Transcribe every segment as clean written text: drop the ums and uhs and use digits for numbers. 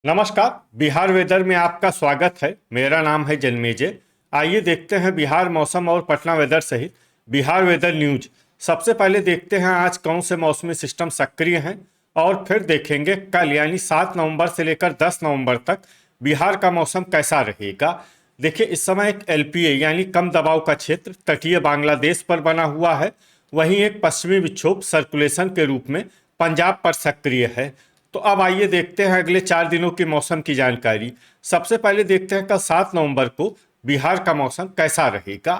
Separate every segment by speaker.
Speaker 1: नमस्कार। बिहार वेदर में आपका स्वागत है। मेरा नाम है जन्मेजय। आइए देखते हैं बिहार मौसम और पटना वेदर सहित बिहार वेदर न्यूज। सबसे पहले देखते हैं आज कौन से मौसमी सिस्टम सक्रिय हैं और फिर देखेंगे कल यानी 7 नवंबर से लेकर 10 नवंबर तक बिहार का मौसम कैसा रहेगा। देखिए, इस समय एक एलपीए यानी कम दबाव का क्षेत्र तटीय बांग्लादेश पर बना हुआ है। वहीं एक पश्चिमी विक्षोभ सर्कुलेशन के रूप में पंजाब पर सक्रिय है। तो अब आइए देखते हैं अगले 4 दिनों के मौसम की जानकारी। सबसे पहले देखते हैं कल 7 नवंबर को बिहार का मौसम कैसा रहेगा।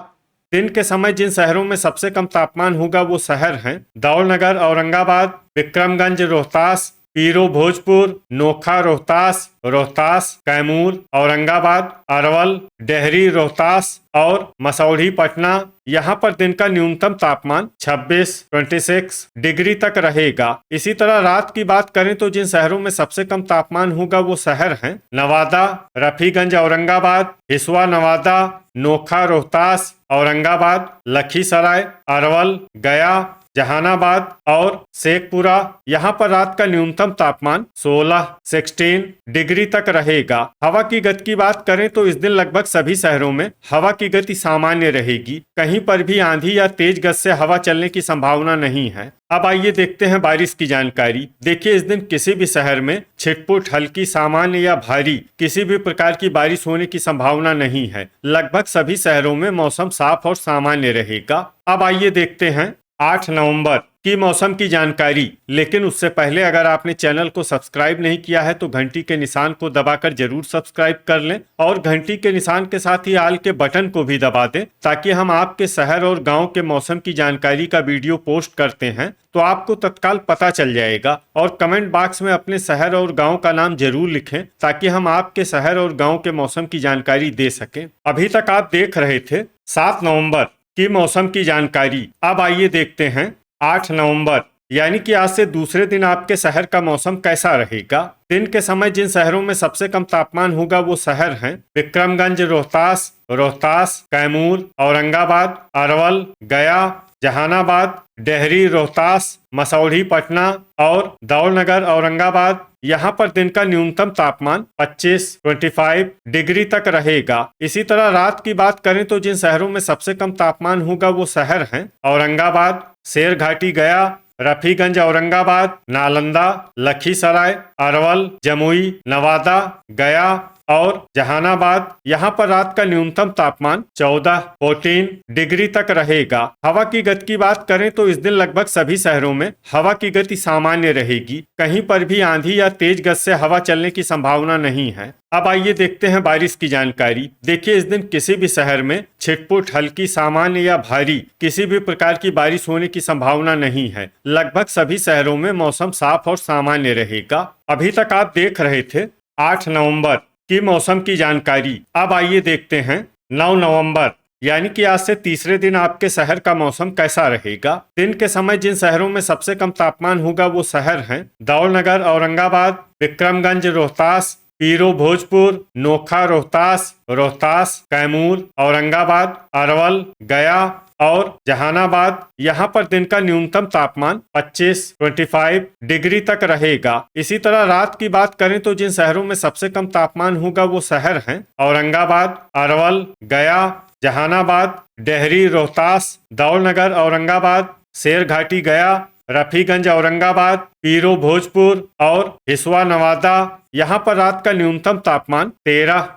Speaker 1: दिन के समय जिन शहरों में सबसे कम तापमान होगा वो शहर हैं दौलनगर औरंगाबाद, विक्रमगंज रोहतास, पीरो भोजपुर, नोखा रोहतास, रोहतास कैमूर औरंगाबाद, अरवल डेहरी रोहतास और मसौढ़ी पटना। यहाँ पर दिन का न्यूनतम तापमान 26 डिग्री तक रहेगा। इसी तरह रात की बात करें तो जिन शहरों में सबसे कम तापमान होगा वो शहर हैं नवादा, रफीगंज औरंगाबाद, हिसुआ नवादा, नोखा रोहतास औरंगाबाद, लखीसराय, अरवल, गया, जहानाबाद और शेखपुरा। यहाँ पर रात का न्यूनतम तापमान 16 डिग्री तक रहेगा। हवा की गति की बात करें तो इस दिन लगभग सभी शहरों में हवा की गति सामान्य रहेगी। कहीं पर भी आंधी या तेज गति से हवा चलने की संभावना नहीं है। अब आइए देखते हैं बारिश की जानकारी। देखिए, इस दिन किसी भी शहर में छिटपुट, हल्की, सामान्य या भारी किसी भी प्रकार की बारिश होने की संभावना नहीं है। लगभग सभी शहरों में मौसम साफ और सामान्य रहेगा। अब आइए देखते हैं 8 नवंबर की मौसम की जानकारी। लेकिन उससे पहले अगर आपने चैनल को सब्सक्राइब नहीं किया है तो घंटी के निशान को दबाकर जरूर सब्सक्राइब कर लें और घंटी के निशान के साथ ही आल के बटन को भी दबा दें ताकि हम आपके शहर और गांव के मौसम की जानकारी का वीडियो पोस्ट करते हैं तो आपको तत्काल पता चल जाएगा। और कमेंट बॉक्स में अपने शहर और गाँव का नाम जरूर लिखें ताकि हम आपके शहर और गाँव के मौसम की जानकारी दे सकें। अभी तक आप देख रहे थे 7 नवंबर की मौसम की जानकारी। अब आइए देखते हैं 8 नवंबर यानी कि आज से दूसरे दिन आपके शहर का मौसम कैसा रहेगा। दिन के समय जिन शहरों में सबसे कम तापमान होगा वो शहर हैं विक्रमगंज रोहतास, रोहतास कैमूर औरंगाबाद, अरवल, गया, जहानाबाद, डेहरी रोहतास, मसौढ़ी पटना और दौलनगर औरंगाबाद। यहाँ पर दिन का न्यूनतम तापमान 25 डिग्री तक रहेगा। इसी तरह रात की बात करें तो जिन शहरों में सबसे कम तापमान होगा वो शहर हैं औरंगाबाद, शेरघाटी गया, रफीगंज औरंगाबाद, नालंदा, लखीसराय, अरवल, जमुई, नवादा, गया और जहानाबाद। यहाँ पर रात का न्यूनतम तापमान 14 डिग्री तक रहेगा। हवा की गति की बात करें तो इस दिन लगभग सभी शहरों में हवा की गति सामान्य रहेगी। कहीं पर भी आंधी या तेज गति से हवा चलने की संभावना नहीं है। अब आइए देखते हैं बारिश की जानकारी। देखिए, इस दिन किसी भी शहर में छिटपुट, हल्की, सामान्य या भारी किसी भी प्रकार की बारिश होने की संभावना नहीं है। लगभग सभी शहरों में मौसम साफ और सामान्य रहेगा। अभी तक आप देख रहे थे 8 नवंबर की मौसम की जानकारी। अब आइए देखते हैं 9 नवंबर यानी कि आज से तीसरे दिन आपके शहर का मौसम कैसा रहेगा। दिन के समय जिन शहरों में सबसे कम तापमान होगा वो शहर हैं दौलनगर औरंगाबाद, विक्रमगंज रोहतास, पीरो भोजपुर, नोखा रोहतास, रोहतास कैमूर औरंगाबाद, अरवल, गया और जहानाबाद। यहाँ पर दिन का न्यूनतम तापमान 25 डिग्री तक रहेगा। इसी तरह रात की बात करें तो जिन शहरों में सबसे कम तापमान होगा वो शहर हैं औरंगाबाद, अरवल, गया, जहानाबाद, डेहरी रोहतास, दौलनगर औरंगाबाद, शेरघाटी गया, रफीगंज औरंगाबाद, पीरो भोजपुर और हिसुआ नवादा। यहाँ पर रात का न्यूनतम तापमान 13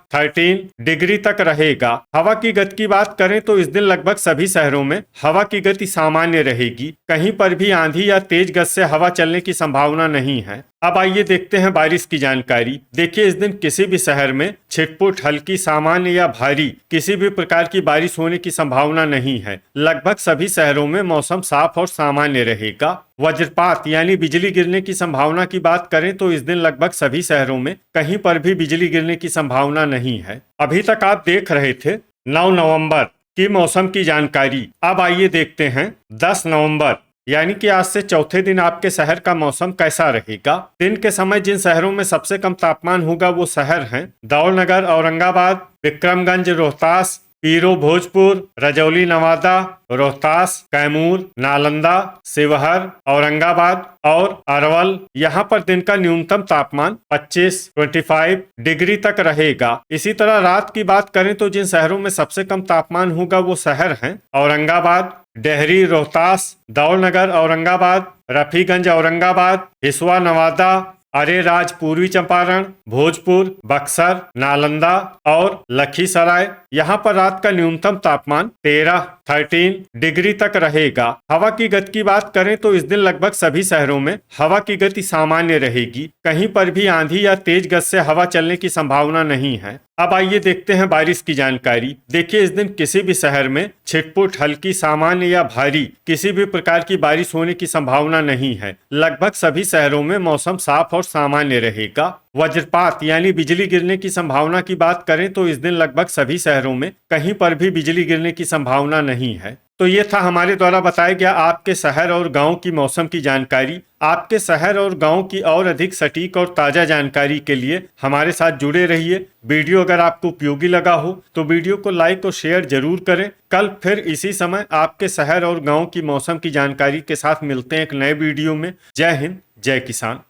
Speaker 1: डिग्री तक रहेगा। हवा की गति की बात करें तो इस दिन लगभग सभी शहरों में हवा की गति सामान्य रहेगी। कहीं पर भी आंधी या तेज गति से हवा चलने की संभावना नहीं है। अब आइए देखते हैं बारिश की जानकारी। देखिए, इस दिन किसी भी शहर में छिटपुट, हल्की, सामान्य या भारी किसी भी प्रकार की बारिश होने की संभावना नहीं है। लगभग सभी शहरों में मौसम साफ और सामान्य रहेगा। वज्रपात यानी बिजली गिरने की संभावना की बात करें तो इस दिन लगभग सभी शहरों में कहीं पर भी बिजली गिरने की संभावना नहीं है। अभी तक आप देख रहे थे 9 नवंबर की मौसम की जानकारी। अब आइए देखते हैं 10 नवंबर यानी कि आज से चौथे दिन आपके शहर का मौसम कैसा रहेगा। दिन के समय जिन शहरों में सबसे कम तापमान होगा वो शहर हैं दौलनगर औरंगाबाद, विक्रमगंज रोहतास, पीरो भोजपुर, रजौली नवादा, रोहतास, कैमूर, नालंदा, शिवहर, औरंगाबाद और अरवल। यहाँ पर दिन का न्यूनतम तापमान 25 डिग्री तक रहेगा। इसी तरह रात की बात करें तो जिन शहरों में सबसे कम तापमान होगा वो शहर हैं औरंगाबाद, डेहरी रोहतास, दौलनगर औरंगाबाद, रफीगंज औरंगाबाद, हिसुआ नवादा, अरेराज पूर्वी चंपारण, भोजपुर, बक्सर, नालंदा और लखीसराय। यहाँ पर रात का न्यूनतम तापमान 13 डिग्री तक रहेगा। हवा की गति की बात करें तो इस दिन लगभग सभी शहरों में हवा की गति सामान्य रहेगी। कहीं पर भी आंधी या तेज गति से हवा चलने की संभावना नहीं है। अब आइए देखते हैं बारिश की जानकारी। देखिए, इस दिन किसी भी शहर में छिटपुट, हल्की, सामान्य या भारी किसी भी प्रकार की बारिश होने की संभावना नहीं है। लगभग सभी शहरों में मौसम साफ और सामान्य रहेगा। वज्रपात यानी बिजली गिरने की संभावना की बात करें तो इस दिन लगभग सभी शहरों में कहीं पर भी बिजली गिरने की संभावना नहीं है। तो ये था हमारे द्वारा बताया गया आपके शहर और गांव की मौसम की जानकारी। आपके शहर और गांव की और अधिक सटीक और ताजा जानकारी के लिए हमारे साथ जुड़े रहिए। वीडियो अगर आपको उपयोगी लगा हो तो वीडियो को लाइक और शेयर जरूर करें। कल फिर इसी समय आपके शहर और गांव की मौसम की जानकारी के साथ मिलते हैं एक नए वीडियो में। जय हिंद, जय किसान।